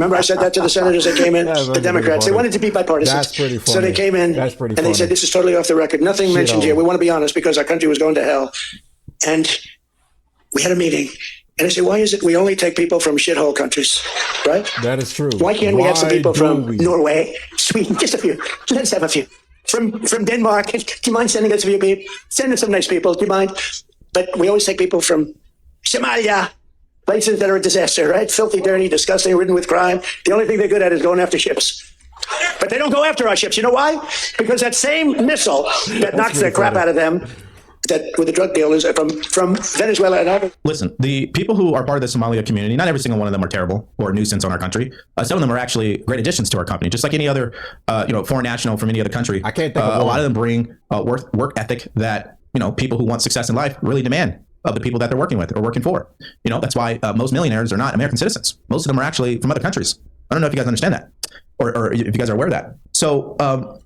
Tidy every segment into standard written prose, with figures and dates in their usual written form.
Remember, I said that to the senators that came in, the Democrats. They wanted to be bipartisan. That's pretty funny. So they came in and they said, this is totally off the record. Nothing mentioned here. We want to be honest because our country was going to hell. And we had a meeting. And I said, why is it we only take people from shithole countries, right? That is true. Why can't we have some people from Norway, Sweden, just a few? Let's have a few. From Denmark, do you mind sending us a few people? Send us some nice people, do you mind? But we always take people from Somalia, places that are a disaster, right? Filthy, dirty, disgusting, ridden with crime. The only thing they're good at is going after ships. But they don't go after our ships. You know why? Because that same missile that knocks the crap out of them, that with the drug dealers from Venezuela and others. Listen, the people who are part of the Somalia community, not every single one of them are terrible or a nuisance on our country. Some of them are actually great additions to our company, just like any other, foreign national from any other country. I can't think of a lot of them bring work ethic that, people who want success in life really demand of the people that they're working with or working for. That's why most millionaires are not American citizens. Most of them are actually from other countries. I don't know if you guys understand that or if you guys are aware of that. So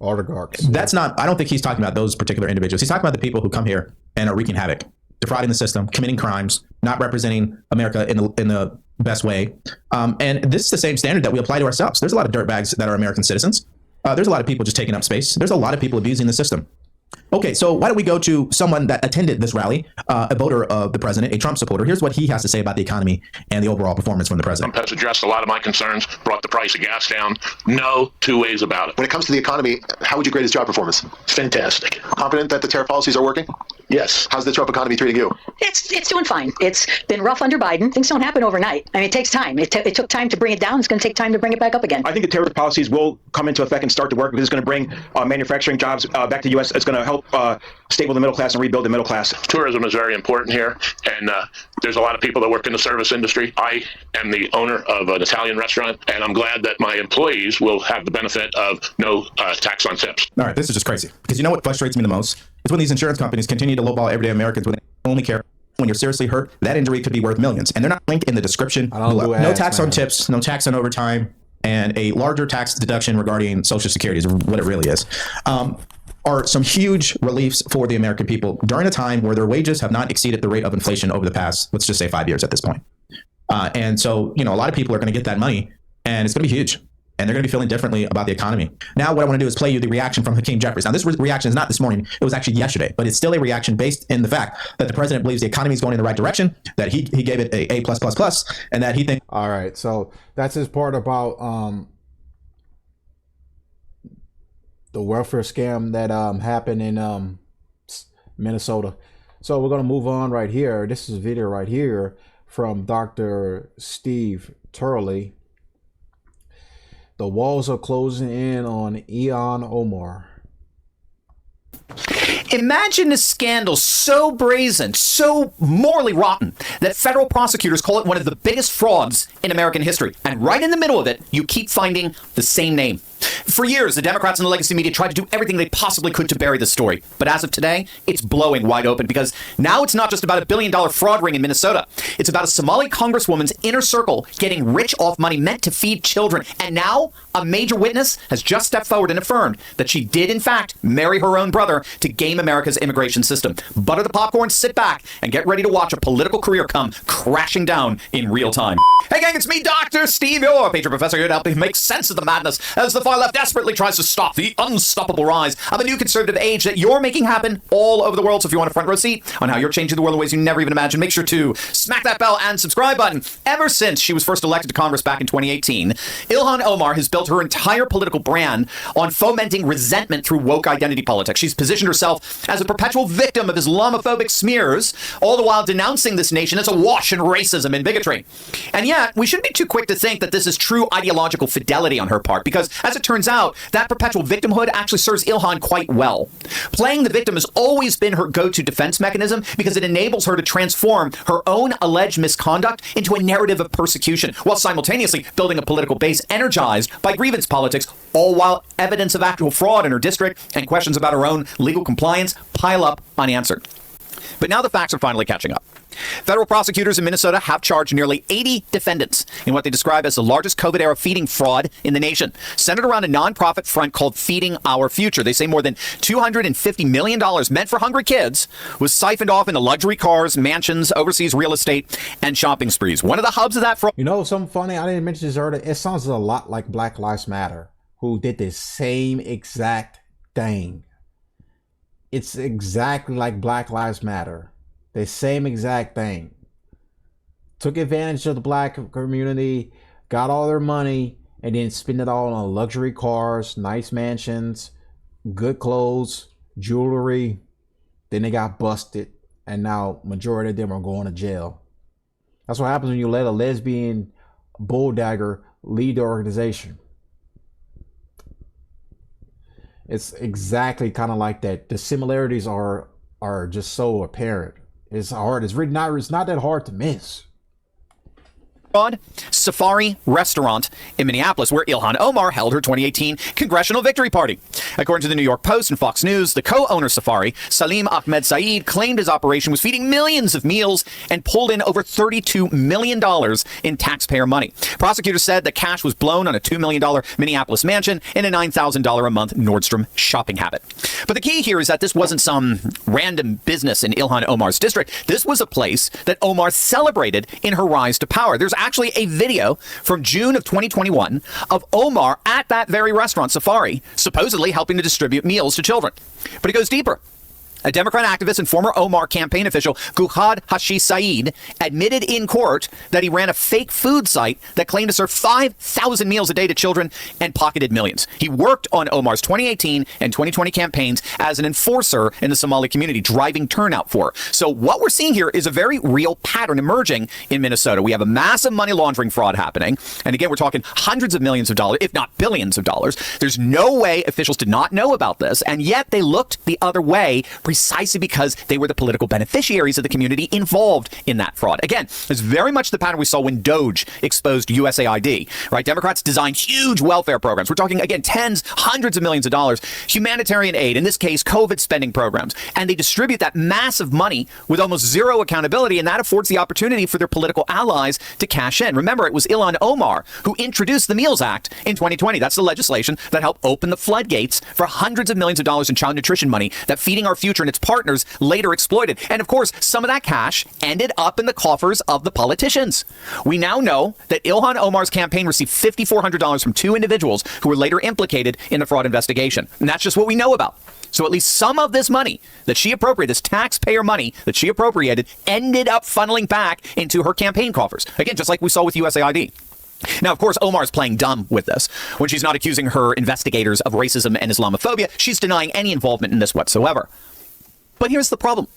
oligarchs. That's not, I don't think he's talking about those particular individuals. He's talking about the people who come here and are wreaking havoc, defrauding the system, committing crimes, not representing America in the best way. And this is the same standard that we apply to ourselves. There's a lot of dirtbags that are American citizens. There's a lot of people just taking up space. There's a lot of people abusing the system. Okay, so why don't we go to someone that attended this rally, a voter of the president, a Trump supporter. Here's what he has to say about the economy and the overall performance from the president. Trump has addressed a lot of my concerns, brought the price of gas down. No two ways about it. When it comes to the economy, how would you grade his job performance? Fantastic. Confident that the tariff policies are working? Yes. How's the Trump economy treating you? It's doing fine. It's been rough under Biden. Things don't happen overnight. I mean, it takes time. It took time to bring it down. It's going to take time to bring it back up again. I think the tariff policies will come into effect and start to work because it's going to bring manufacturing jobs back to the U.S. It's going to help stable the middle class and rebuild the middle class. Tourism is very important here, and there's a lot of people that work in the service industry. I am the owner of an Italian restaurant, and I'm glad that my employees will have the benefit of no tax on tips. All right, this is just crazy. Because you know what frustrates me the most? It's when these insurance companies continue to lowball everyday Americans when they only care when you're seriously hurt. That injury could be worth millions, and they're not linked in the description. No tax on tips, no tax on overtime, and a larger tax deduction regarding Social Security is what it really is. Are some huge reliefs for the American people during a time where their wages have not exceeded the rate of inflation over the past, let's just say 5 years at this point. And so, a lot of people are going to get that money and it's going to be huge. And they're going to be feeling differently about the economy. Now, what I want to do is play you the reaction from Hakeem Jeffries. Now, this reaction is not this morning. It was actually yesterday. But it's still a reaction based in the fact that the president believes the economy is going in the right direction, that he gave it a A+++, and that he thinks. All right. So that's his part about the welfare scam that happened in Minnesota. So we're going to move on right here. This is a video right here from Dr. Steve Turley. The walls are closing in on Ilhan Omar. Imagine a scandal so brazen, so morally rotten, that federal prosecutors call it one of the biggest frauds in American history. And right in the middle of it, you keep finding the same name. For years, the Democrats and the legacy media tried to do everything they possibly could to bury the story. But as of today, it's blowing wide open because now it's not just about $1 billion fraud ring in Minnesota. It's about a Somali congresswoman's inner circle getting rich off money meant to feed children. And now a major witness has just stepped forward and affirmed that she did, in fact, marry her own brother to game America's immigration system. Butter the popcorn, sit back, and get ready to watch a political career come crashing down in real time. Hey gang, it's me, Dr. Steve, your patron professor, here to help you make sense of the madness as the far left desperately tries to stop the unstoppable rise of a new conservative age that you're making happen all over the world. So if you want a front row seat on how you're changing the world in ways you never even imagined, make sure to smack that bell and subscribe button. Ever since she was first elected to Congress back in 2018, Ilhan Omar has built her entire political brand on fomenting resentment through woke identity politics. She's positioned herself as a perpetual victim of Islamophobic smears, all the while denouncing this nation as awash in racism and bigotry. And yet, we shouldn't be too quick to think that this is true ideological fidelity on her part, because as it turns out, that perpetual victimhood actually serves Ilhan quite well. Playing the victim has always been her go-to defense mechanism because it enables her to transform her own alleged misconduct into a narrative of persecution, while simultaneously building a political base energized by grievance politics, all while evidence of actual fraud in her district and questions about her own legal compliance pile up unanswered. But now the facts are finally catching up. Federal prosecutors in Minnesota have charged nearly 80 defendants in what they describe as the largest COVID-era feeding fraud in the nation, centered around a nonprofit front called Feeding Our Future. They say more than $250 million meant for hungry kids was siphoned off into luxury cars, mansions, overseas real estate, and shopping sprees. One of the hubs of that fraud. You know, something funny, I didn't mention this earlier. It sounds a lot like Black Lives Matter, who did the same exact thing. It's exactly like Black Lives Matter. The same exact thing. Took advantage of the black community, got all their money, and then spent it all on luxury cars, nice mansions, good clothes, jewelry. Then they got busted, and now majority of them are going to jail. That's what happens when you let a lesbian bulldagger lead the organization. It's exactly kind of like that. The similarities are just so apparent. It's hard. It's not that hard to miss. Safari restaurant in Minneapolis, where Ilhan Omar held her 2018 congressional victory party. According to the New York Post and Fox News, the co-owner Safari, Salim Ahmed Saeed, claimed his operation was feeding millions of meals and pulled in over $32 million in taxpayer money. Prosecutors said the cash was blown on a $2 million Minneapolis mansion and a $9,000 a month Nordstrom shopping habit. But the key here is that this wasn't some random business in Ilhan Omar's district. This was a place that Omar celebrated in her rise to power. There's actually a video from June of 2021 of Omar at that very restaurant, Safari, supposedly helping to distribute meals to children. But it goes deeper. A Democrat activist and former Omar campaign official, Guhad Hashi Saeed, admitted in court that he ran a fake food site that claimed to serve 5,000 meals a day to children and pocketed millions. He worked on Omar's 2018 and 2020 campaigns as an enforcer in the Somali community, driving turnout for her. So what we're seeing here is a very real pattern emerging in Minnesota. We have a massive money laundering fraud happening. And again, we're talking hundreds of millions of dollars, if not billions of dollars. There's no way officials did not know about this, and yet they looked the other way precisely because they were the political beneficiaries of the community involved in that fraud. Again, it's very much the pattern we saw when Doge exposed USAID, right? Democrats designed huge welfare programs. We're talking, again, tens, hundreds of millions of dollars, humanitarian aid, in this case, COVID spending programs. And they distribute that massive money with almost zero accountability, and that affords the opportunity for their political allies to cash in. Remember, it was Ilhan Omar who introduced the Meals Act in 2020. That's the legislation that helped open the floodgates for hundreds of millions of dollars in child nutrition money that Feeding Our Future and its partners later exploited. And of course, some of that cash ended up in the coffers of the politicians. We now know that Ilhan Omar's campaign received $5,400 from two individuals who were later implicated in the fraud investigation. And that's just what we know about. So at least some of this money that she appropriated, this taxpayer money that she appropriated, ended up funneling back into her campaign coffers. Again, just like we saw with USAID. Now, of course, Omar's playing dumb with this. When she's not accusing her investigators of racism and Islamophobia, she's denying any involvement in this whatsoever. But here's the problem.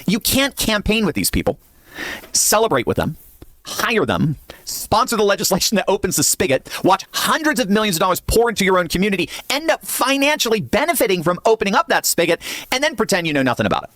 You can't campaign with these people, celebrate with them, hire them, sponsor the legislation that opens the spigot, watch hundreds of millions of dollars pour into your own community, end up financially benefiting from opening up that spigot, and then pretend you know nothing about it.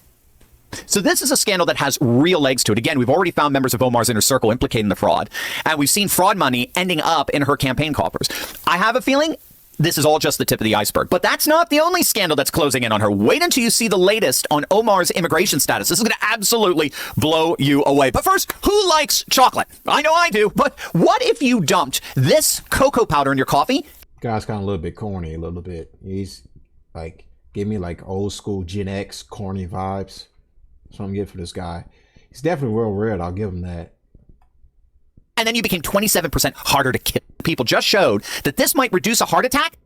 So this is a scandal that has real legs to it. Again, we've already found members of Omar's inner circle implicated in the fraud, and we've seen fraud money ending up in her campaign coffers. I have a feeling this is all just the tip of the iceberg. But that's not the only scandal that's closing in on her. Wait until you see the latest on Omar's immigration status. This is going to absolutely blow you away. But first, who likes chocolate? I know I do. But what if you dumped this cocoa powder in your coffee? Guy's kind of a little bit corny, a little bit. He's like, give me like old school Gen X corny vibes. That's what I'm getting for this guy. He's definitely well read. I'll give him that. And then you became 27% harder to kill. People just showed that this might reduce a heart attack.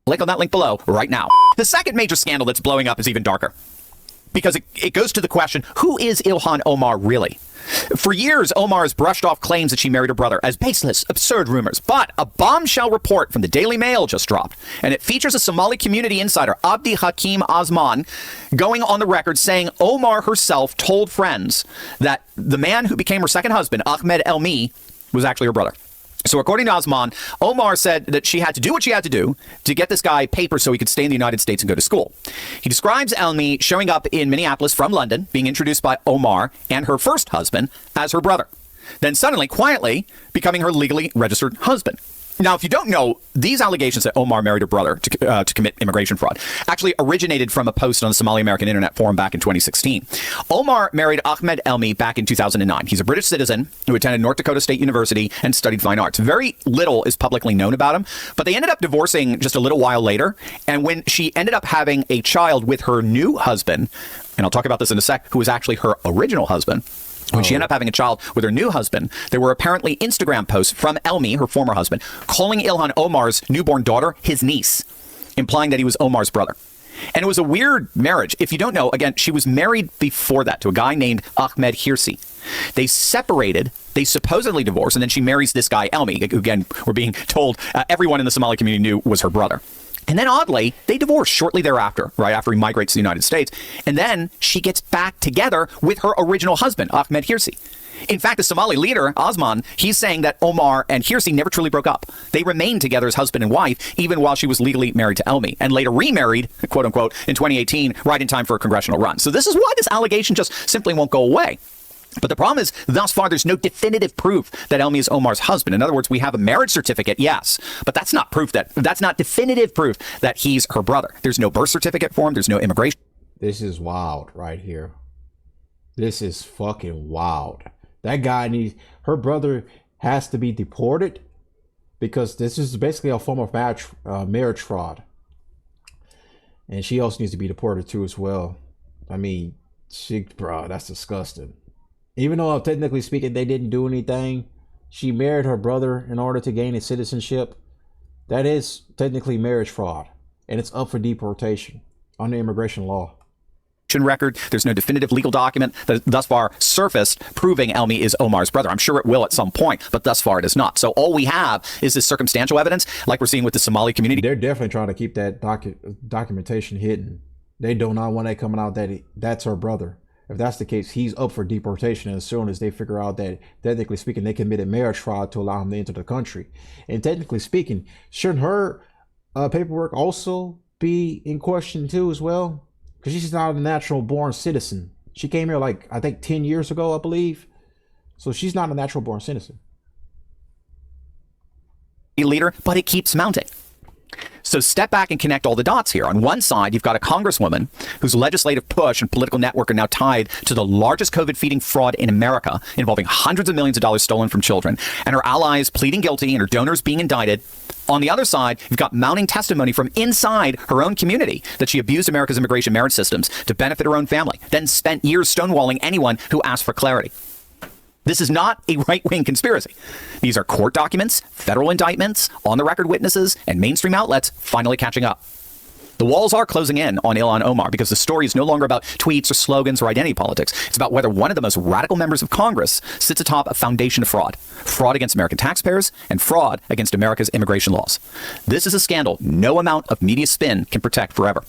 Click on that link below right now. The second major scandal that's blowing up is even darker, because it goes to the question, who is Ilhan Omar really? For years, Omar has brushed off claims that she married her brother as baseless, absurd rumors. But a bombshell report from the Daily Mail just dropped, and it features a Somali community insider, Abdi Hakim Osman, going on the record saying Omar herself told friends that the man who became her second husband, Ahmed Elmi, was actually her brother. So according to Osman, Omar said that she had to do what she had to do to get this guy papers so he could stay in the United States and go to school. He describes Elmi showing up in Minneapolis from London, being introduced by Omar and her first husband as her brother. Then suddenly, quietly, becoming her legally registered husband. Now, if you don't know, these allegations that Omar married her brother to commit immigration fraud actually originated from a post on the Somali American Internet Forum back in 2016. Omar married Ahmed Elmi back in 2009. He's a British citizen who attended North Dakota State University and studied fine arts. Very little is publicly known about him, but they ended up divorcing just a little while later. And when she ended up having a child with her new husband, and I'll talk about this in a sec, who was actually her original husband, when she ended up having a child with her new husband, there were apparently Instagram posts from Elmi, her former husband, calling Ilhan Omar's newborn daughter his niece, implying that he was Omar's brother. And it was a weird marriage. If you don't know, again, she was married before that to a guy named Ahmed Hirsi. They separated, they supposedly divorced, and then she marries this guy, Elmi, who, again, we're being told everyone in the Somali community knew was her brother. And then oddly, they divorced shortly thereafter, right after he migrates to the United States. And then she gets back together with her original husband, Ahmed Hirsi. In fact, the Somali leader, Osman, he's saying that Omar and Hirsi never truly broke up. They remained together as husband and wife, even while she was legally married to Elmi, and later remarried, quote unquote, in 2018, right in time for a congressional run. So this is why this allegation just simply won't go away. But the problem is, thus far, there's no definitive proof that Elmi is Omar's husband. In other words, we have a marriage certificate, yes, but that's not definitive proof that he's her brother. There's no birth certificate for him. There's no immigration. This is wild right here. This is fucking wild. That guy her brother has to be deported because this is basically a form of marriage fraud. And she also needs to be deported too as well. I mean, bro, that's disgusting. Even though technically speaking, they didn't do anything, she married her brother in order to gain his citizenship. That is technically marriage fraud, and it's up for deportation under immigration law. Record. There's no definitive legal document that thus far surfaced proving Elmi is Omar's brother. I'm sure it will at some point, but thus far it is not. So all we have is this circumstantial evidence, like we're seeing with the Somali community. They're definitely trying to keep that documentation hidden. They do not want that coming out that that's her brother. If that's the case, he's up for deportation as soon as they figure out that, technically speaking, they committed marriage fraud to allow him to enter the country. And technically speaking, shouldn't her paperwork also be in question too as well? Because she's not a natural born citizen. She came here like, I think 10 years ago, I believe. So she's not a natural born citizen. Leader, but it keeps mounting. So step back and connect all the dots here. On one side, you've got a congresswoman whose legislative push and political network are now tied to the largest COVID feeding fraud in America, involving hundreds of millions of dollars stolen from children, and her allies pleading guilty and her donors being indicted. On the other side, you've got mounting testimony from inside her own community that she abused America's immigration merit systems to benefit her own family, then spent years stonewalling anyone who asked for clarity. This is not a right-wing conspiracy. These are court documents, federal indictments, on-the-record witnesses, and mainstream outlets finally catching up. The walls are closing in on Ilhan Omar because the story is no longer about tweets or slogans or identity politics. It's about whether one of the most radical members of Congress sits atop a foundation of fraud. Fraud against American taxpayers and fraud against America's immigration laws. This is a scandal no amount of media spin can protect forever.